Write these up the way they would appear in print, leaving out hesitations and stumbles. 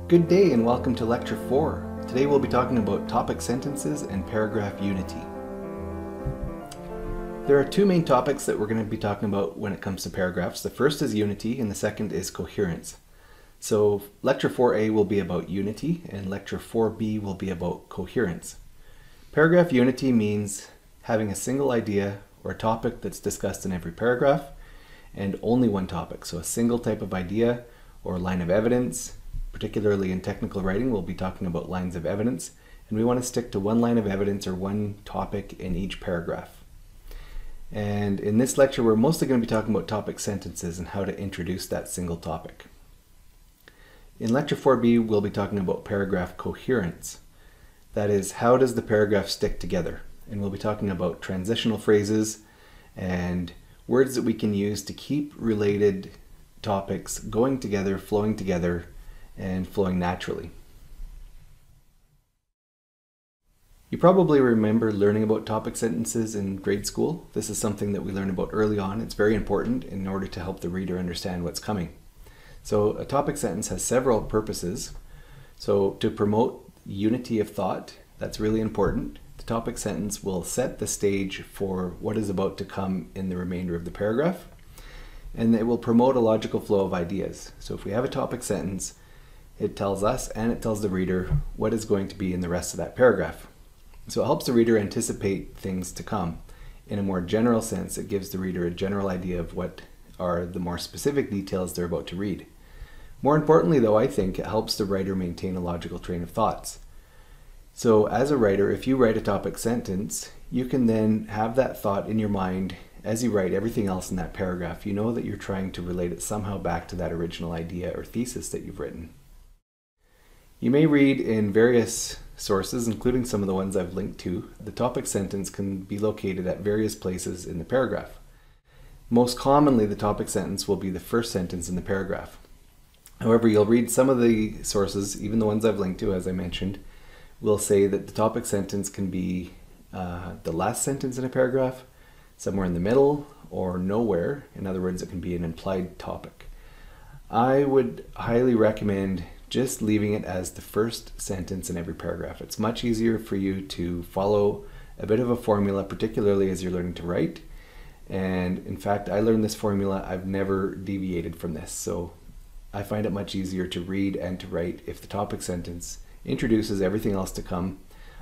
Good day and welcome to Lecture 4. Today we'll be talking about topic sentences and paragraph unity. There are two main topics that we're going to be talking about when it comes to paragraphs. The first is unity and the second is coherence. So Lecture 4a will be about unity and Lecture 4b will be about coherence. Paragraph unity means having a single idea or topic that's discussed in every paragraph and only one topic. So a single type of idea or line of evidence. Particularly in technical writing, we'll be talking about lines of evidence, and we want to stick to one line of evidence or one topic in each paragraph. And in this lecture, we're mostly going to be talking about topic sentences and how to introduce that single topic. In Lecture 4b, we'll be talking about paragraph coherence. That is, how does the paragraph stick together? And we'll be talking about transitional phrases and words that we can use to keep related topics going together, flowing together, and flowing naturally. You probably remember learning about topic sentences in grade school. This is something that we learn about early on. It's very important in order to help the reader understand what's coming. So a topic sentence has several purposes. So to promote unity of thought, that's really important. The topic sentence will set the stage for what is about to come in the remainder of the paragraph. And it will promote a logical flow of ideas. So if we have a topic sentence, it tells us and it tells the reader what is going to be in the rest of that paragraph. So it helps the reader anticipate things to come. In a more general sense, it gives the reader a general idea of what are the more specific details they're about to read. More importantly, though, I think it helps the writer maintain a logical train of thoughts. So as a writer, if you write a topic sentence, you can then have that thought in your mind as you write everything else in that paragraph. You know that you're trying to relate it somehow back to that original idea or thesis that you've written. You may read in various sources, including some of the ones I've linked to. The topic sentence can be located at various places in the paragraph. Most commonly, the topic sentence will be the first sentence in the paragraph. However, you'll read some of the sources, even the ones I've linked to, as I mentioned, will say that the topic sentence can be the last sentence in a paragraph, somewhere in the middle, or nowhere. In other words, it can be an implied topic. I would highly recommend just leaving it as the first sentence in every paragraph. It's much easier for you to follow a bit of a formula, particularly as you're learning to write. And in fact, I learned this formula. I've never deviated from this. So I find it much easier to read and to write if the topic sentence introduces everything else to come.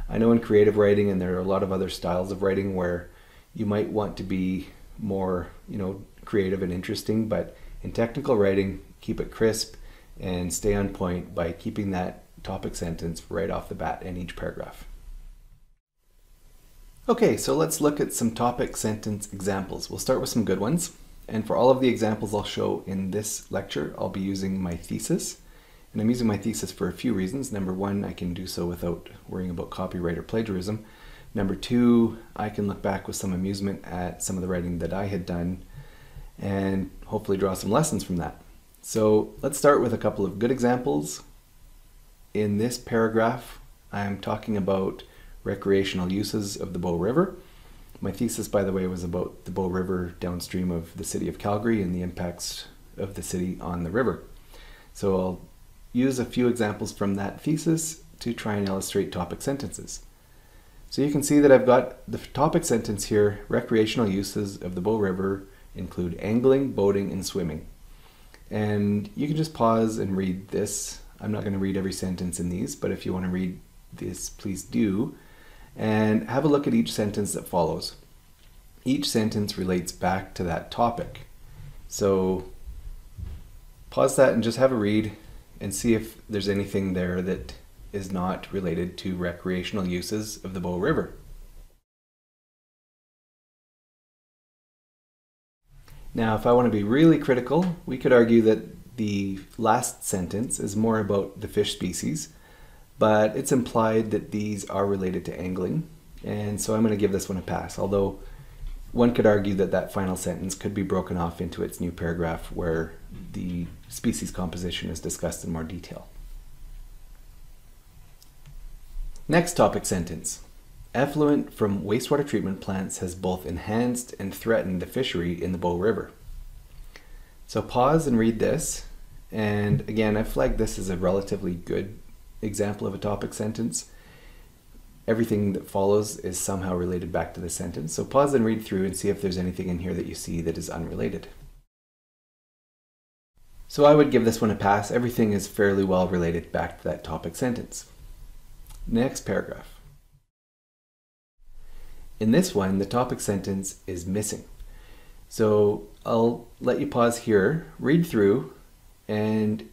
I know in creative writing, and there are a lot of other styles of writing where you might want to be more, creative and interesting, but in technical writing, keep it crisp and stay on point by keeping that topic sentence right off the bat in each paragraph. Okay, so let's look at some topic sentence examples. We'll start with some good ones. And for all of the examples I'll show in this lecture, I'll be using my thesis. And I'm using my thesis for a few reasons. Number one, I can do so without worrying about copyright or plagiarism. Number two, I can look back with some amusement at some of the writing that I had done and hopefully draw some lessons from that. So let's start with a couple of good examples. In this paragraph, I'm talking about recreational uses of the Bow River. My thesis, by the way, was about the Bow River downstream of the city of Calgary and the impacts of the city on the river. So I'll use a few examples from that thesis to try and illustrate topic sentences. So you can see that I've got the topic sentence here. Recreational uses of the Bow River include angling, boating, and swimming. And you can just pause and read this. I'm not going to read every sentence in these, but if you want to read this, please do. And have a look at each sentence that follows. Each sentence relates back to that topic. So pause that and just have a read and see if there's anything there that is not related to recreational uses of the Bow River. Now, if I want to be really critical, we could argue that the last sentence is more about the fish species, but it's implied that these are related to angling, and so I'm going to give this one a pass, although one could argue that that final sentence could be broken off into its new paragraph where the species composition is discussed in more detail. Next topic sentence. Effluent from wastewater treatment plants has both enhanced and threatened the fishery in the Bow River. So pause and read this And again, I flagged this as a relatively good example of a topic sentence. Everything that follows is somehow related back to the sentence. So pause and read through and see if there's anything in here that you see that is unrelated. So I would give this one a pass. Everything is fairly well related back to that topic sentence. Next paragraph. In this one, the topic sentence is missing. So I'll let you pause here, read through, and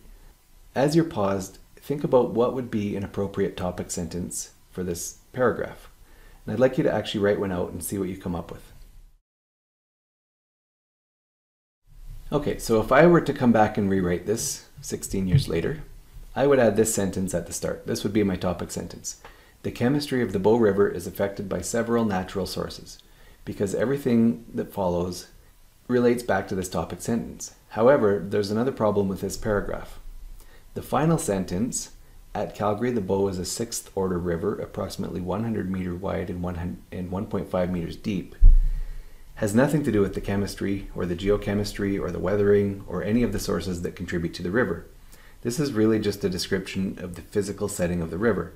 as you're paused, think about what would be an appropriate topic sentence for this paragraph. And I'd like you to actually write one out and see what you come up with. Okay, so if I were to come back and rewrite this 16 years later, I would add this sentence at the start. This would be my topic sentence. The chemistry of the Bow River is affected by several natural sources, because everything that follows relates back to this topic sentence. However, there's another problem with this paragraph. The final sentence, at Calgary, the Bow is a sixth order river, approximately 100 meters wide and 1.5 meters deep, has nothing to do with the chemistry or the geochemistry or the weathering or any of the sources that contribute to the river. This is really just a description of the physical setting of the river.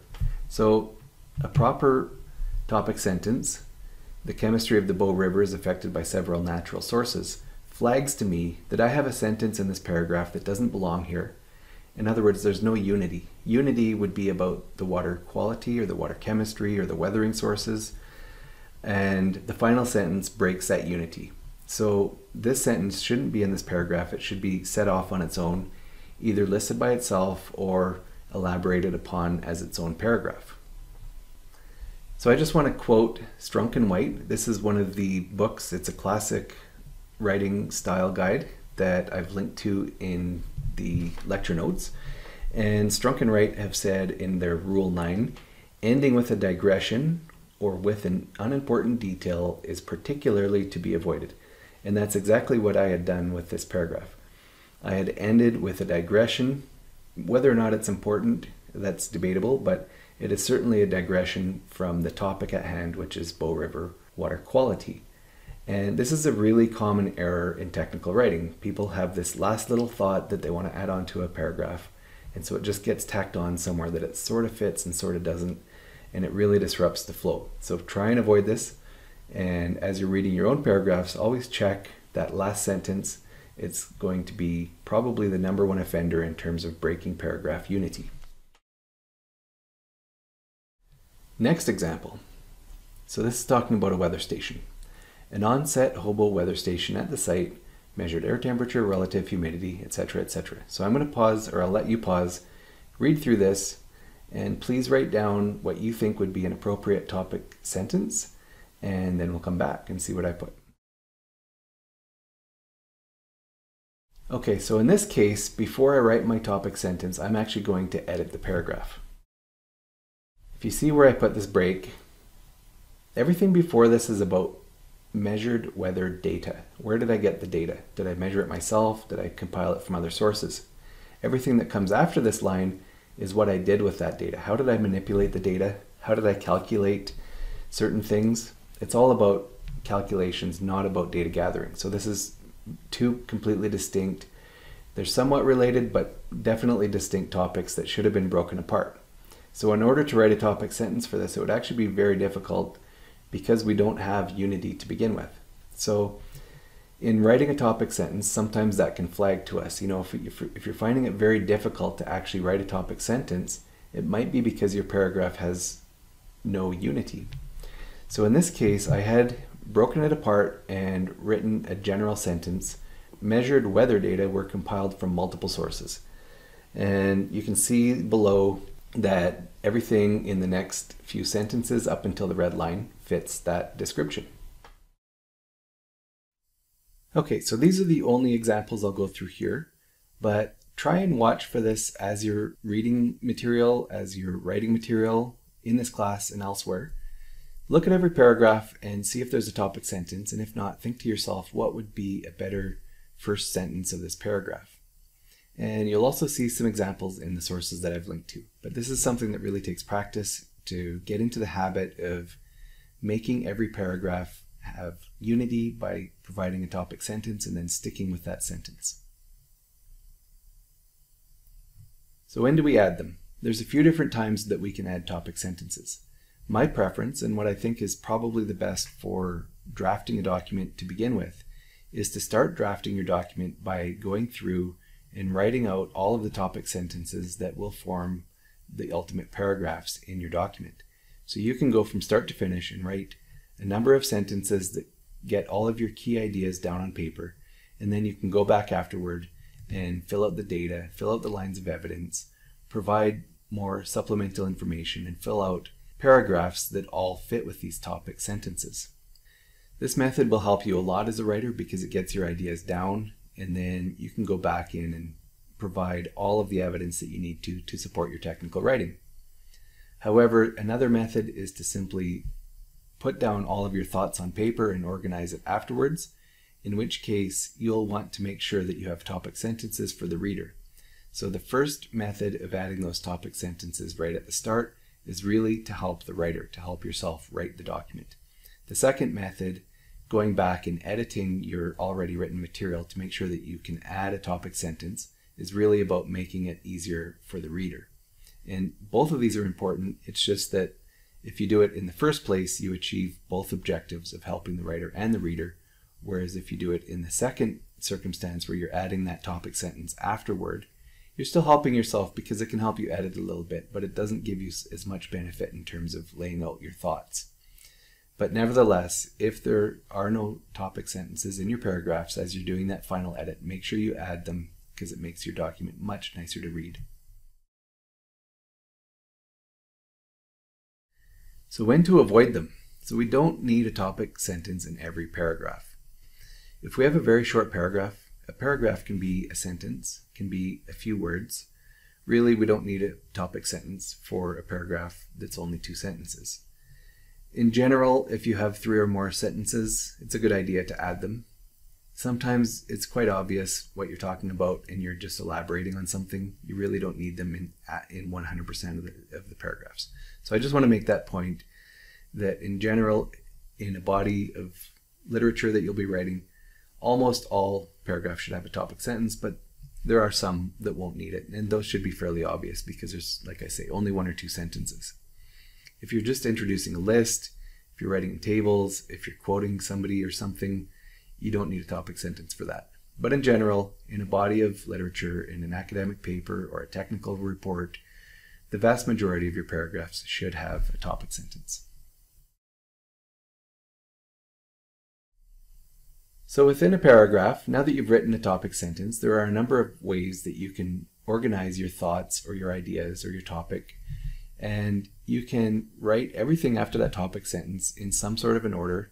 So a proper topic sentence, the chemistry of the Bow River is affected by several natural sources, flags to me that I have a sentence in this paragraph that doesn't belong here. In other words, there's no unity. Unity would be about the water quality or the water chemistry or the weathering sources, and the final sentence breaks that unity. So this sentence shouldn't be in this paragraph. It should be set off on its own, either listed by itself or elaborated upon as its own paragraph. So I just want to quote Strunk and White. This is one of the books. It's a classic writing style guide that I've linked to in the lecture notes. And Strunk and White have said in their Rule 9, ending with a digression or with an unimportant detail is particularly to be avoided. And that's exactly what I had done with this paragraph. I had ended with a digression. Whether or not it's important, that's debatable, but it is certainly a digression from the topic at hand, which is Bow River water quality. And this is a really common error in technical writing. People have this last little thought that they want to add on to a paragraph, and so it just gets tacked on somewhere that it sort of fits and sort of doesn't, and it really disrupts the flow. So try and avoid this, and as you're reading your own paragraphs, always check that last sentence. It's going to be probably the #1 offender in terms of breaking paragraph unity. Next example. So this is talking about a weather station. An on-set hobo weather station at the site measured air temperature, relative humidity, etc., etc. So I'm going to pause, or I'll let you pause, read through this, and please write down what you think would be an appropriate topic sentence, and then we'll come back and see what I put. Okay, so in this case, before I write my topic sentence, I'm actually going to edit the paragraph. If you see where I put this break, everything before this is about measured weather data. Where did I get the data? Did I measure it myself? Did I compile it from other sources? Everything that comes after this line is what I did with that data. How did I manipulate the data? How did I calculate certain things? It's all about calculations, not about data gathering. So this is two completely distinct, they're somewhat related, but definitely distinct topics that should have been broken apart. So in order to write a topic sentence for this, it would actually be very difficult because we don't have unity to begin with. So in writing a topic sentence, sometimes that can flag to us. You know, if you're finding it very difficult to actually write a topic sentence, it might be because your paragraph has no unity. So in this case, I had broken it apart and written a general sentence. Measured weather data were compiled from multiple sources. And you can see below that everything in the next few sentences up until the red line fits that description. Okay, so these are the only examples I'll go through here, but try and watch for this as you're reading material, as you're writing material in this class and elsewhere. Look at every paragraph and see if there's a topic sentence, and if not, think to yourself, what would be a better first sentence of this paragraph? And you'll also see some examples in the sources that I've linked to. But this is something that really takes practice to get into the habit of making every paragraph have unity by providing a topic sentence and then sticking with that sentence. So when do we add them? There's a few different times that we can add topic sentences. My preference, and what I think is probably the best for drafting a document to begin with, is to start drafting your document by going through and writing out all of the topic sentences that will form the ultimate paragraphs in your document. So you can go from start to finish and write a number of sentences that get all of your key ideas down on paper, and then you can go back afterward and fill out the data, fill out the lines of evidence, provide more supplemental information, and fill out paragraphs that all fit with these topic sentences. This method will help you a lot as a writer because it gets your ideas down, and then you can go back in and provide all of the evidence that you need to support your technical writing. However, another method is to simply put down all of your thoughts on paper and organize it afterwards, in which case you'll want to make sure that you have topic sentences for the reader. So the first method of adding those topic sentences right at the start is really to help the writer, to help yourself write the document. The second method, going back and editing your already written material to make sure that you can add a topic sentence, is really about making it easier for the reader. And both of these are important. It's just that if you do it in the first place, you achieve both objectives of helping the writer and the reader, whereas if you do it in the second circumstance where you're adding that topic sentence afterward, you're still helping yourself because it can help you edit a little bit, but it doesn't give you as much benefit in terms of laying out your thoughts. But nevertheless, if there are no topic sentences in your paragraphs as you're doing that final edit, make sure you add them because it makes your document much nicer to read. So when to avoid them? So we don't need a topic sentence in every paragraph. If we have a very short paragraph, a paragraph can be a sentence, can be a few words. Really, we don't need a topic sentence for a paragraph that's only 2 sentences. In general, if you have 3 or more sentences, it's a good idea to add them. Sometimes it's quite obvious what you're talking about and you're just elaborating on something. You really don't need them in 100% of the paragraphs. So I just want to make that point that in general, in a body of literature that you'll be writing, almost all paragraphs should have a topic sentence, but there are some that won't need it, and those should be fairly obvious because there's, like I say, only 1 or 2 sentences. If you're just introducing a list, if you're writing in tables, if you're quoting somebody or something, you don't need a topic sentence for that. But in general, in a body of literature, in an academic paper or a technical report, the vast majority of your paragraphs should have a topic sentence. So within a paragraph, now that you've written a topic sentence, there are a number of ways that you can organize your thoughts or your ideas or your topic, and you can write everything after that topic sentence in some sort of an order.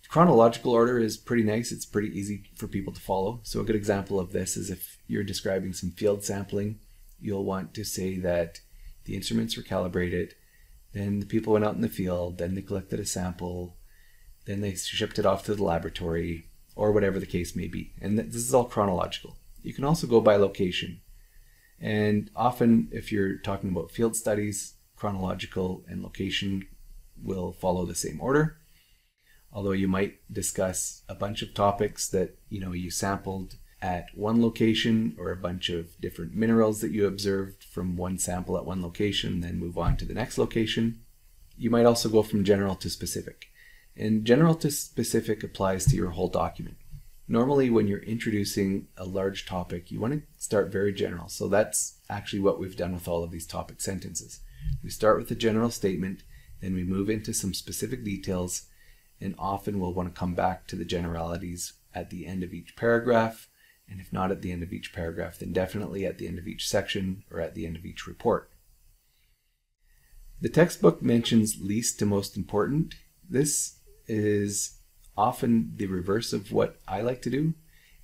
Chronological order is pretty nice. It's pretty easy for people to follow. So a good example of this is if you're describing some field sampling, you'll want to say that the instruments were calibrated, then the people went out in the field, then they collected a sample, then they shipped it off to the laboratory, or whatever the case may be. And this is all chronological. You can also go by location. And often, if you're talking about field studies, chronological and location will follow the same order. Although you might discuss a bunch of topics that you sampled at one location, or a bunch of different minerals that you observed from one sample at one location, then move on to the next location. You might also go from general to specific. And general to specific applies to your whole document. Normally when you're introducing a large topic, you want to start very general. So that's actually what we've done with all of these topic sentences. We start with a general statement, then we move into some specific details, and often we'll want to come back to the generalities at the end of each paragraph, and if not at the end of each paragraph, then definitely at the end of each section or at the end of each report. The textbook mentions least to most important. This is often the reverse of what I like to do.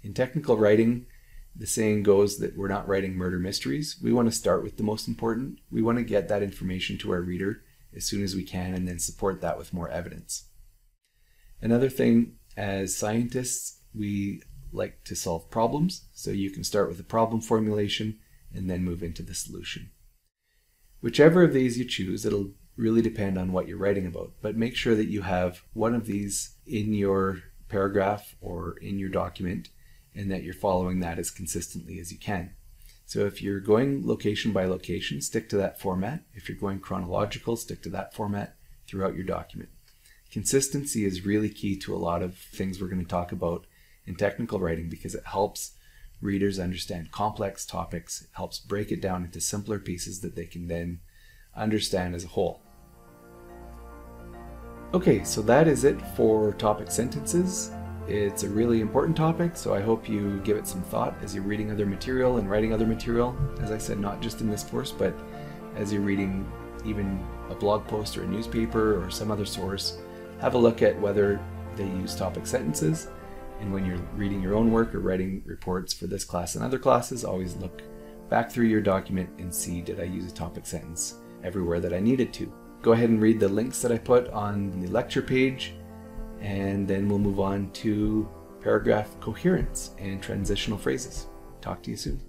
In technical writing, the saying goes that we're not writing murder mysteries. We want to start with the most important. We want to get that information to our reader as soon as we can and then support that with more evidence. Another thing, as scientists, we like to solve problems. So you can start with a problem formulation and then move into the solution. Whichever of these you choose, it'll really depend on what you're writing about, but make sure that you have one of these in your paragraph or in your document and that you're following that as consistently as you can. So if you're going location by location, stick to that format. If you're going chronological, stick to that format throughout your document. Consistency is really key to a lot of things we're going to talk about in technical writing because it helps readers understand complex topics. It helps break it down into simpler pieces that they can then understand as a whole. Okay, so that is it for topic sentences. It's a really important topic, so I hope you give it some thought as you're reading other material and writing other material. As I said, not just in this course, but as you're reading even a blog post or a newspaper or some other source, have a look at whether they use topic sentences. And when you're reading your own work or writing reports for this class and other classes, always look back through your document and see, did I use a topic sentence everywhere that I needed to? Go ahead and read the links that I put on the lecture page, and then we'll move on to paragraph coherence and transitional phrases. Talk to you soon.